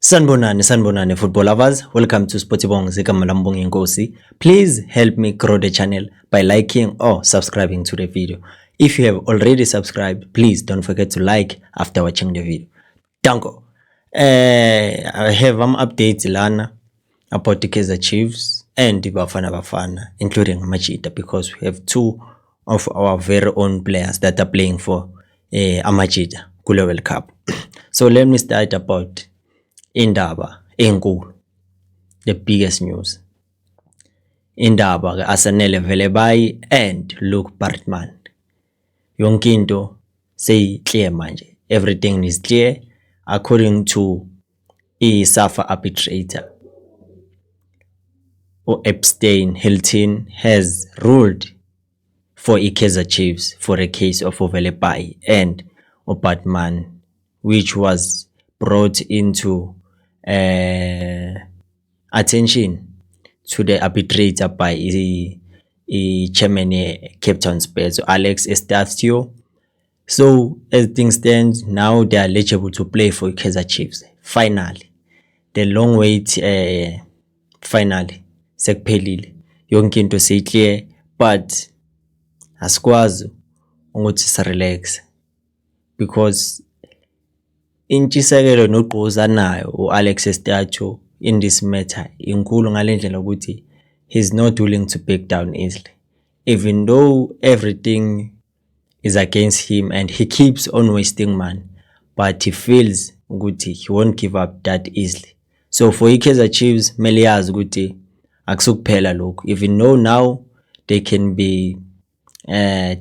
Sanbonani football lovers, welcome to Sportibong Zikamalambong Nkosi. Please help me grow the channel by liking or subscribing to the video. If you have already subscribed, please don't forget to like after watching the video. Danko. I have updates lana about the Kaizer Chiefs and the Bafana, including Amachita, because we have two of our very own players that are playing for Amachita Kule World Cup. So let me start about indaba enkulu, the biggest news. Indaba kaAsanele Velebai and Luke Bartman. Yonke into say clear manje. Everything is clear according to SAFA arbitrator. Epstein Hilton has ruled for Kaizer Chiefs for a case of Velebai and Bartman, which was brought into attention to the arbitrator by chairman Cape Town Spurs, Alex Estacio. So as things stand now, they are eligible to play for Kaizer Chiefs. Finally, the long wait finally sekuphelile yonke into seyiclear, but asikwazi ukuthi sirelax because intshisekelo nogqoza nayo uAlex Estacio in this matter inkulu ngalendlela ukuthi he's not willing to back down easily, even though everything is against him and he keeps on wasting money, but he feels ukuthi he won't give up that easily. So for Kaizer Chiefs mele yazi ukuthi akusukuphela lokho, even though now they can be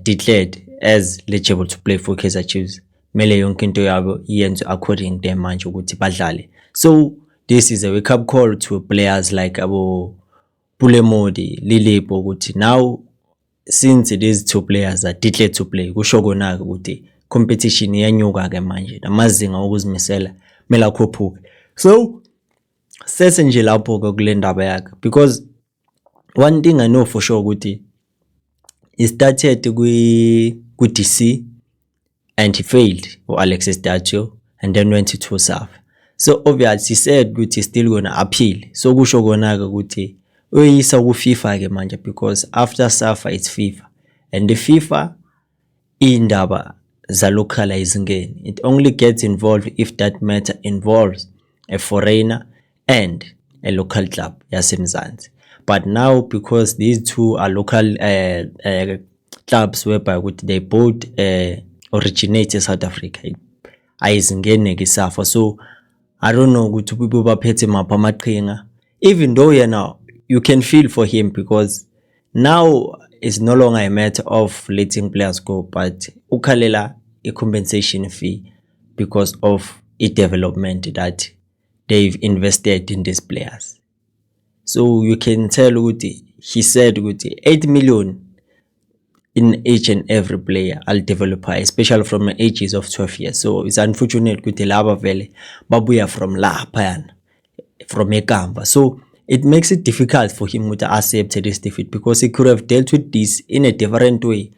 declared as eligible to play for Kaizer Chiefs, mele yonke into yabo yenze according to manje ukuthi badlale. So this is a wake up call to players like abo Pulemodi, Lilipo ukuthi now since these two players are declared to play, kusho kona ukuthi competition iyanyuka ke manje, namazinga okuzimisela mele akhuphuke. So sese nje lapho ke kule ndaba yakhe, because one thing I know for sure ukuthi he started ku DC and he failed Alex Estacio and then went to SAFA. So obviously he said that he's still gonna appeal. So kusho kona ke ukuthi uyisa ku FIFA ke manje, because after SAFA it's FIFA, and the FIFA indaba za localize ngene. It only gets involved if that matter involves a foreigner and a local club yasemzansi. But now because these two are local clubs whereby they both originate in South Africa, ayizingene ke SAFA. So I don't know ukuthi people baphethe mapha amaqhinga, even though you can feel for him, because now it's no longer a matter of letting players go, but ukhalela a compensation fee because of a development that they've invested in these players. So you can tell ukuthi he said ukuthi 8 million in each and every player I'll develop her, especially from the ages of 12 years. So it's unfortunate ukuthi laba vele babuya from lapha from eKamba. So it makes it difficult for him to accept this defeat, because he could have dealt with this in a different way.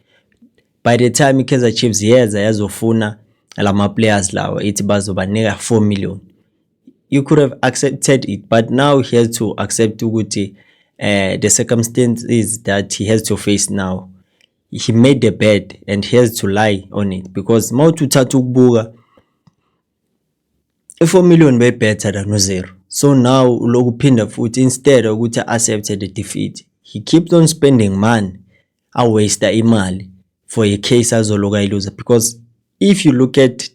By the time Kaizer Chiefs yazofuna lama players lawa ithi bazobanika 4 million, you could have accepted it, but now he has to accept ukuthi the circumstances that he has to face now. He made the bet and he has to lie on it, because mawuthatha ukubuka 4 million way better than 0. So now lokuphinda futhi, instead ukuthi accept the defeat, he keeps on spending money, a waste imali for a case azoloka iluza. Because if you look at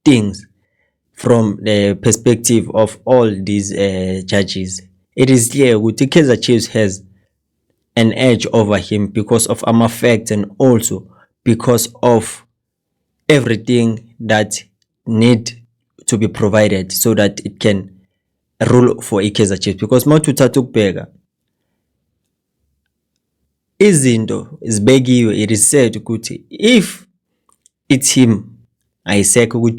things from the perspective of all these judges, it is clear ukuthi Kaizer Chiefs has an edge over him because of facts and also because of everything that need to be provided so that it can rule for Kaizer Chiefs. Because mawuthatha ukubheka izinto zibekiwe, it is said ukuthi if it's him ayisekho ku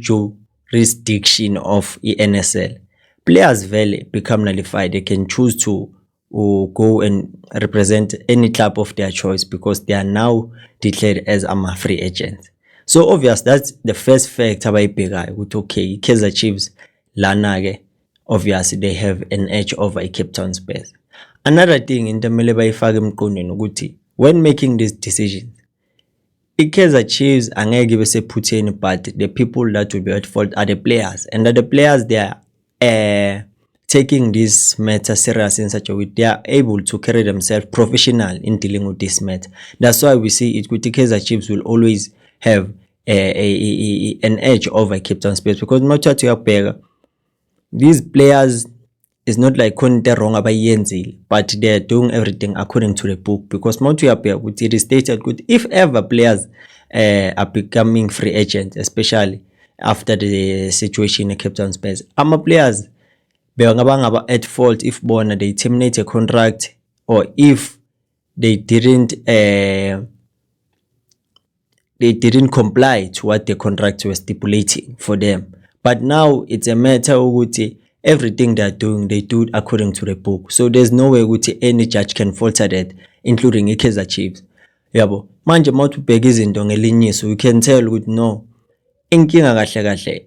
jurisdiction of NSL, players vele become nullified. They can choose to go and represent any club of their choice because they are now declared as free agents. So obvious, that's the first fact abayibhekayo ukuthi okay, Kaizer Chiefs lana ke obviously they have an edge over a Cape Town Spurs. Another thing into kumele bayifake emqondweni ukuthi when making these decisions, i-Kaizer Chiefs angeke ibe sephutheni, but the people that will be at fault are the players, and the players, they are taking this matter serious in such a way they are able to carry themselves professional in dealing with this matter. That's why we see it with the Kaizer Chiefs will always have an edge over Cape Town Spurs, because mawuthatha uyabheka these players is not like konke wrong abayenzile, but they are doing everything according to the book, because mawuthi uyabheka ukuthi it is stated ukuthi if ever players are becoming free agents, especially after the situation in Cape Town Spurs, ama-players bengaba at fault if bona they terminate a contract, or if they didn't comply to what the contract was stipulating for them. But now it's a matter ukuthi everything they are doing, they do it according to the book. So there's no way ukuthi any judge can falter that, including i-Kaizer Chiefs. Yabo, manje mawuthi ubheka izinto ngelinyiso, you can tell ukuthi no, inkinga kahle kahle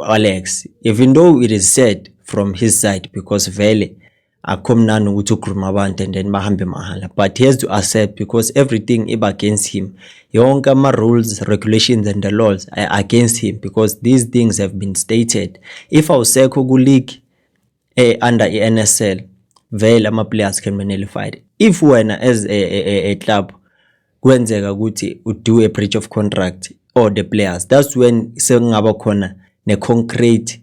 Alex, even though it is said from his side, because vele akomnani ukuthi ukhuluma abantu and then bahambe mahala, but he has to accept because everything is against him. Yonke ama rules, regulations and the laws are against him, because these things have been stated. If awusekho ku league under i-NSL, vele ama players can be nullified. If wena as a club kwenzeka ukuthi do a breach of contract or the players, that's when sekungaba khona ne concrete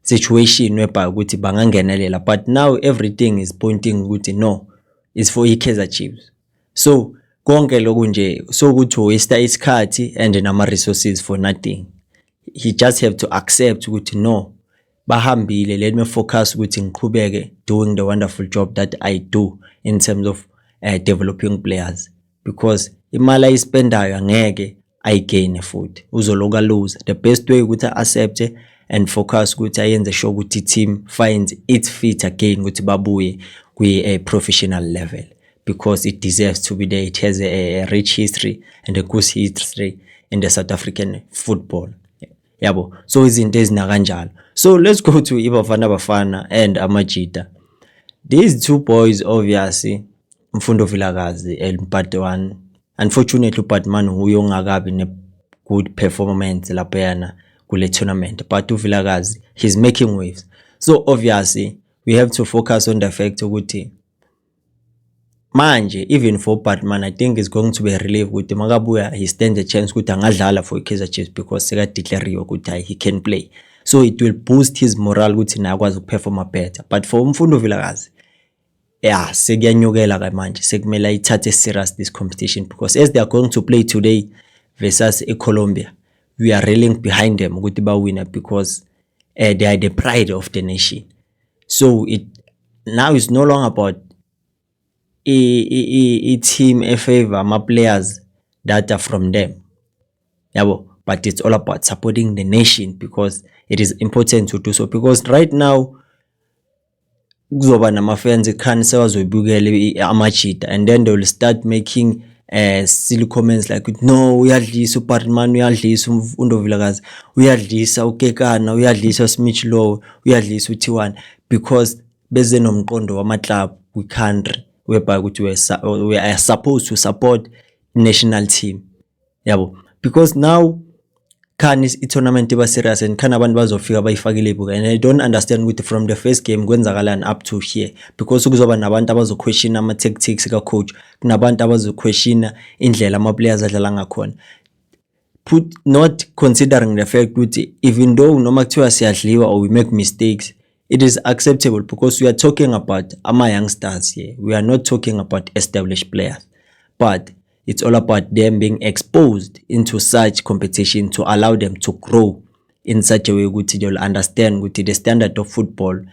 situation whereby ukuthi bangangenelela. But now everything is pointing ukuthi no, it's for i-Kaizer Chiefs. So konke lokhu nje so ukuthi waste isikhathi and nama resources for nothing. He just have to accept ukuthi no, bahambile, let me focus ukuthi ngiqhubeke doing the wonderful job that I do in terms of developing players, because imali ayispendayo angeke ayigain futhi, uzoloka lose. The best way ukuthi accept and focus ukuthi ayenze sure ukuthi team finds its feet again ukuthi babuye kwi professional level, because it deserves to be there. It has a rich history and a good history in the South African football. Yabo, so izinto ezina kanjalo. So let's go to iBafana Bafana and Amajita. These two boys, obviously Mfundo Vilakazi and Mphatwana, unfortunately Mphatwana huyo ongakabi ne good performance laphayana kule tournament, but uVilakazi he's making waves. So obviously we have to focus on the fact ukuthi manje even for Mphatwana, I think it's going to be a relief ukuthi makabuya he stands a chance ukuthi angadlala for Kaizer Chiefs, because seka declare ukuthi he can play. So it will boost his morale ukuthi naye akwazi ukuperforma better. But for Mfundo Vilakazi, yeah, sekuyanyukela ke manje, sekumele ayithathe serious this competition, because as they are going to play today versus Colombia, we are railing behind them ukuthi ba winner, because they are the pride of the nation. So it now is no longer about a team a favor my players that are from them, yabo, but it's all about supporting the nation, because it is important to do so. Because right now kuzoba nama fans ekhani sewazoyibukela Amajita, and then they will start making silly comments like no uyadlisa uPartman, uyadlisa Mfundo Vilakazi, uyadlisa uKekana, uyadlisa Smith Law, uyadlisa uT1, because beze nomqondo wama club we country whereby we are supposed to support national team, yabo, because now can is tournament iba serious and can abantu bazofika bayifakile ibuka, and I don't understand ukuthi from the first game kwenzakalani up to here, because kuzoba nabantu abazoquestion ama tactics ka coach, kunabantu abazoquestion indlela ama players adlala ngakhona, put not considering the fact ukuthi even though noma kuthiwa siyadliwa or we make mistakes, it is acceptable, because we are talking about ama youngsters here. We are not talking about established players, but it's all about them being exposed into such competition to allow them to grow in such a way ukuthi they'll understand ukuthi the standard of football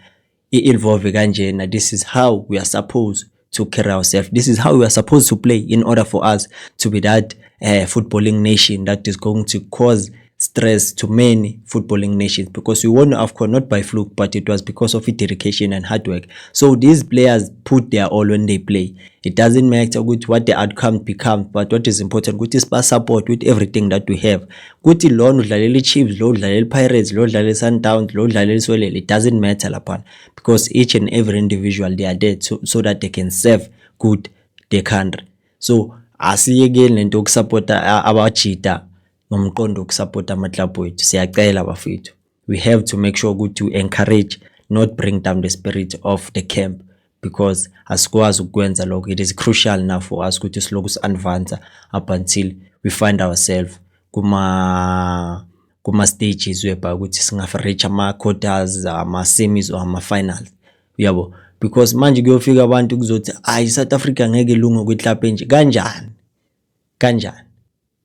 evolve kanjena. This is how we are supposed to carry ourselves. This is how we are supposed to play in order for us to be that footballing nation that is going to cause stress to many footballing nations, because we won AFCON not by fluke, but it was because of dedication and hard work. So these players put their all when they play. It doesn't matter what the outcome becomes, but what is important is support with everything that we have. Kuthi lo udlalela Chiefs, lo udlalela Pirates, lo udlalela Sundowns, lo udlalela Swelele, it doesn't matter lapha, because each and every individual, they are there so that they can serve good the country. So asiyekeni lento yokusupporta abajita ngomqondo wokusupporta amaklabhu wethu. Siyacela bafethu, we have to make sure ukuthi we encourage, not bring down the spirit of the camp, because asikwazi ukwenza lokho. It is crucial now for us ukuthi siloku si-advance up until we find ourselves kuma stages whereby ukuthi singareach ama-quarters, ama-semis or ama-finals, uyabo. Because manje kuyofika abantu kuzothi hayi South Africa ngeke ilunge kwiClub enje. Kanjani?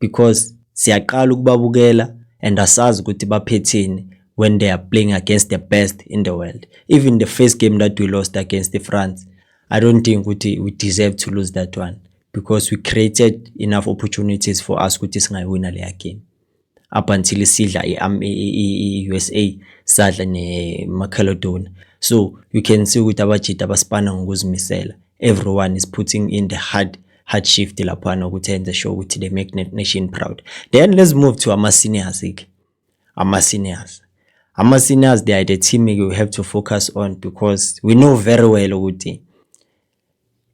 Because siyaqala ukubabukela and asazi ukuthi baphetheni when they are playing against the best in the world. Even the first game that we lost against France, I don't think we deserve to lose that one, because we created enough opportunities for us ukuthi singaywina leya game up until sidla i-USA sadla ne-Macedonia. So you can see ukuthi abajita baspana ngokuzimisela. Everyone is putting in the hard shift laphana ukuthi enze sure ukuthi they make nation proud. Then let's move to ama-seniors. Ama-seniors, they are the team we have to focus on, because we know very well ukuthi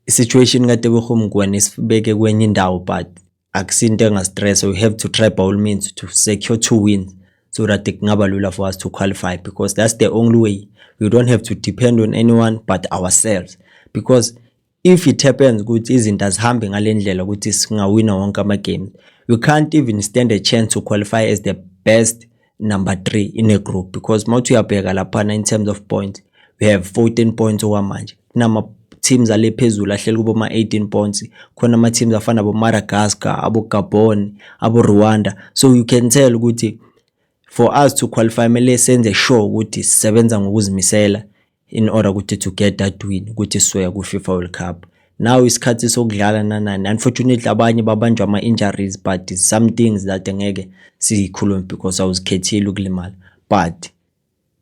situation kade behomgwane isibeke kwenye indawo, but akusinto engastress. We have to try by all means to secure 2 wins so that kungaba lula for us to qualify, because that's the only way. We don't have to depend on anyone but ourselves, because if it happens ukuthi izinto azihambe ngalendlela ukuthi singawina wonke ama games, we can't even stand a chance to qualify as the best number 3 in a group, because mawuthi uyabheka laphana in terms of points, we have 14 points okwamanje. Nama teams ale phezulu ahleli kubo ma 18 points. Khona ama teams afana abo Madagascar, abo Gabon, abo Rwanda. So you can tell ukuthi for us to qualify mele senze sure ukuthi sisebenza ngokuzimisela in order ukuthi to get that win, ukuthi sisoya ku FIFA World Cup. Now isikhathi sokudlala nanani. Unfortunately abanye babanjwa ama injuries, but some things that ngeke sikhulume because awuzikhethile ukulimala. But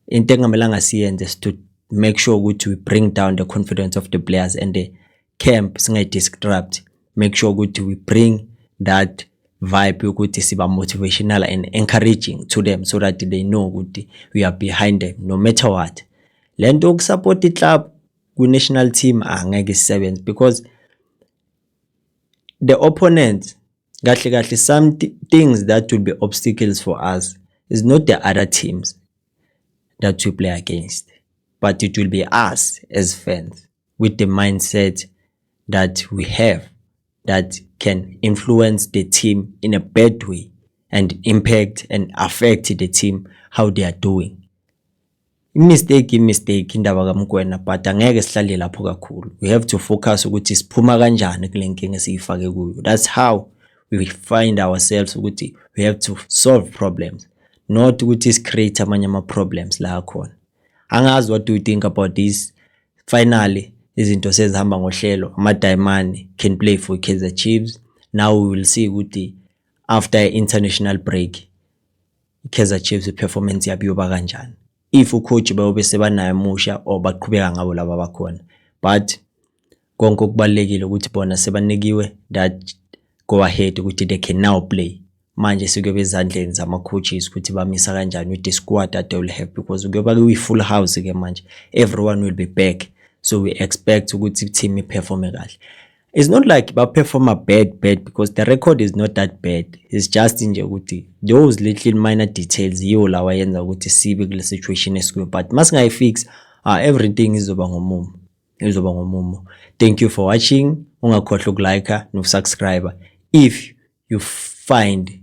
into engamelanga siyenze is to make sure ukuthi we bring down the confidence of the players and the camp singayi-disrupt. Make sure ukuthi we bring that vibe ukuthi siba motivational and encouraging to them, so that they know ukuthi we are behind them no matter what. Lento ukusupport iclub ku-national team angeke sisebenze, because the opponents kahle some things that will be obstacles for us is not the other teams that we play against, but it will be us as fans with the mindset that we have that can influence the team in a bad way and impact and affect the team how they are doing. Mistake indaba kaMgwena, but angeke sihlale lapho kakhulu. We have to focus ukuthi siphuma kanjani kule nkinga esiyifake kuyo. That's how we find ourselves ukuthi we have to solve problems, not ukuthi create amanye ama problems la khona. Angazi, what do you think about this? Finally izinto sezihamba ngohlelo. Ama-Diamond can play for Kaizer Chiefs. Now we will see ukuthi after international break Kaizer Chiefs performance yabo yoba kanjani, if ucoach bayobe sebanayo musha or baqhubeka ngabo laba bakhona. But konke okubalekile ukuthi bona sebanikiwe that go ahead ukuthi they can now play. Manje sikuyobe ezandleni zama coaches ukuthi bamisa kanjani with the squad that they will have, because kuyoba kuyi full house ke manje, everyone will be back. So we expect ukuthi team perform kahle. It's not like ba perform a bad because the record is not that bad. It's just nje ukuthi those little minor details yiwo lawa yenza ukuthi sibe kule situation esikuyo, but masingayi fix everything izoba ngomumo. Thank you for watching. Ungakhohlwa ukulike no subscribe if you find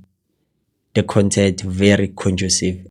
the content very conducive